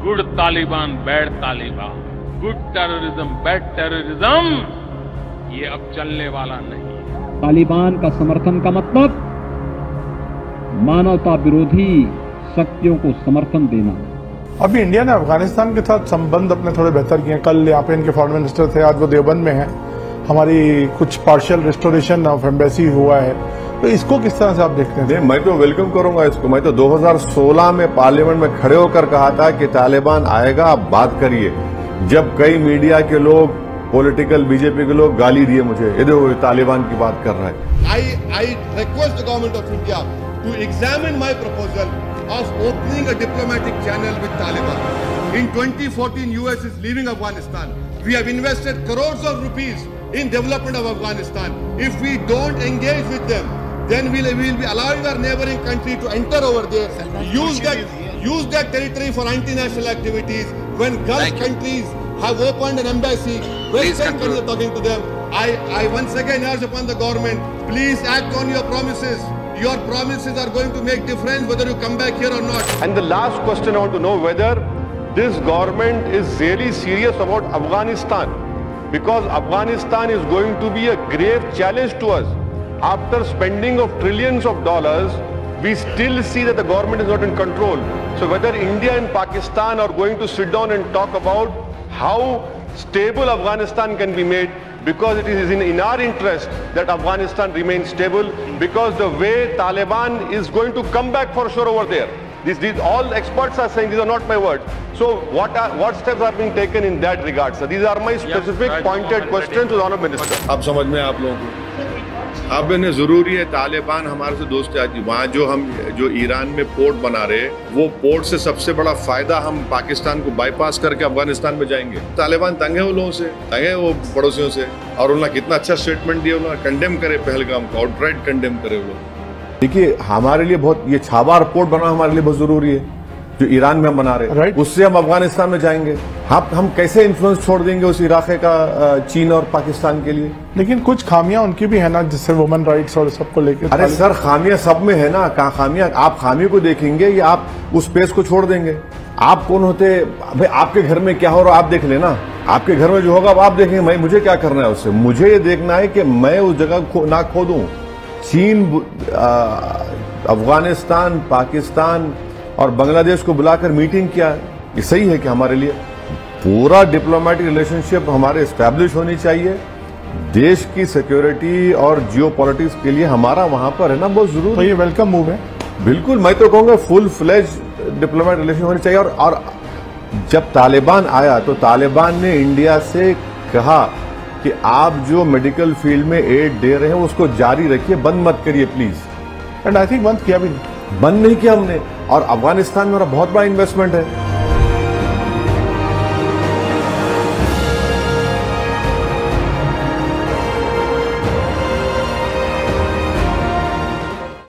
Good Taliban bad Taliban, good terrorism bad terrorism, ये अब चलने वाला नहीं है। तालिबान का समर्थन का मतलब मानवता विरोधी शक्तियों को समर्थन देना। अभी इंडिया ने अफगानिस्तान के साथ संबंध अपने थोड़े बेहतर किए हैं। कल यहाँ पे इनके फॉरेन मिनिस्टर थे, आज वो देवबंद में हैं। हमारी कुछ पार्शियल रिस्टोरेशन ऑफ एम्बेसी हुआ है, तो इसको किस तरह से आप देखते हैं? मैं तो वेलकम करूंगा इसको। मैं तो 2016 में पार्लियामेंट में खड़े होकर कहा था कि तालिबान आएगा, आप बात करिए। जब कई मीडिया के लोग, पॉलिटिकल बीजेपी के लोग गाली दिए मुझे, ये देखो तालिबान की बात कर रहा है। I request the government of India to examine my proposal of opening a diplomatic channel with Taliban. In 2014, US is leaving Afghanistan. We have invested crores of rupees in development of Afghanistan. If we don't engage with them, then we'll be allowing our neighboring country to enter over there, use that territory for anti-national activities. When Gulf countries have opened an embassy, Western countries are talking to them. I once again urge upon the government, please act on your promises. Your promises are going to make difference whether you come back here or not. And the last question, I want to know whether this government is really serious about Afghanistan, because Afghanistan is going to be a grave challenge to us. After spending of trillions of dollars, we still see that the government is not in control. So whether India and Pakistan are going to sit down and talk about how stable Afghanistan can be made, because it is in our interest that Afghanistan remains stable, because the way Taliban is going to come back for sure over there. These all experts are saying, these are not my words. So what steps are being taken in that regard, sir? These are my specific pointed questions to the Honourable Minister. अब समझ में आप लोगों को अब इन्हें जरूरी है, तालिबान हमारे से दोस्ती आती, वहाँ जो ईरान में पोर्ट बना रहे, वो पोर्ट से सबसे बड़ा फायदा हम पाकिस्तान को बाईपास करके अफगानिस्तान में जाएंगे। तालिबान तंग है वो लोगों से, तंग है वो पड़ोसियों से, और उन्होंने कितना अच्छा स्टेटमेंट दिया, उन्होंने कंडेम करे पहलगाम को, आउटराइट कंडेम करे वो लोग। देखिए हमारे लिए बहुत, ये छाबार पोर्ट बना हमारे लिए बहुत जरूरी है, जो ईरान में हम बना रहे हैं, उससे हम अफगानिस्तान में जाएंगे। हम कैसे इन्फ्लुएंस छोड़ देंगे उस इलाके का चीन और पाकिस्तान के लिए? लेकिन कुछ खामियां उनकी भी है ना, जिससे वुमेन राइट्स और सबको लेकर। अरे सर, खामियां सब में है ना। कहाँ खामियां? आप खामी को देखेंगे या आप उस स्पेस को छोड़ देंगे? आप कौन होते भाई? आपके घर में क्या हो रहा है आप देख लेना। आपके घर में जो होगा आप देखेंगे, मुझे क्या करना है उससे? मुझे ये देखना है कि मैं उस जगह ना खो दूं। चीन, अफगानिस्तान, पाकिस्तान और बांग्लादेश को बुलाकर मीटिंग किया, ये सही है कि हमारे लिए पूरा डिप्लोमेटिक रिलेशनशिप हमारे एस्टैब्लिश होनी चाहिए। देश की सिक्योरिटी और जियो पॉलिटिक्स के लिए हमारा वहां पर रहना बहुत जरूरी है। तो ये वेलकम मूव है। बिल्कुल, मैं तो कहूंगा फुल फ्लेज डिप्लोमेटिक रिलेशन होनी चाहिए। और जब तालिबान आया तो तालिबान ने इंडिया से कहा कि आप जो मेडिकल फील्ड में एड दे रहे हैं उसको जारी रखिए, बंद मत करिए प्लीज। एंड आई थिंक बंद किया भी नहीं, बंद नहीं किया हमने। और अफगानिस्तान में हमारा बहुत बड़ा इन्वेस्टमेंट है।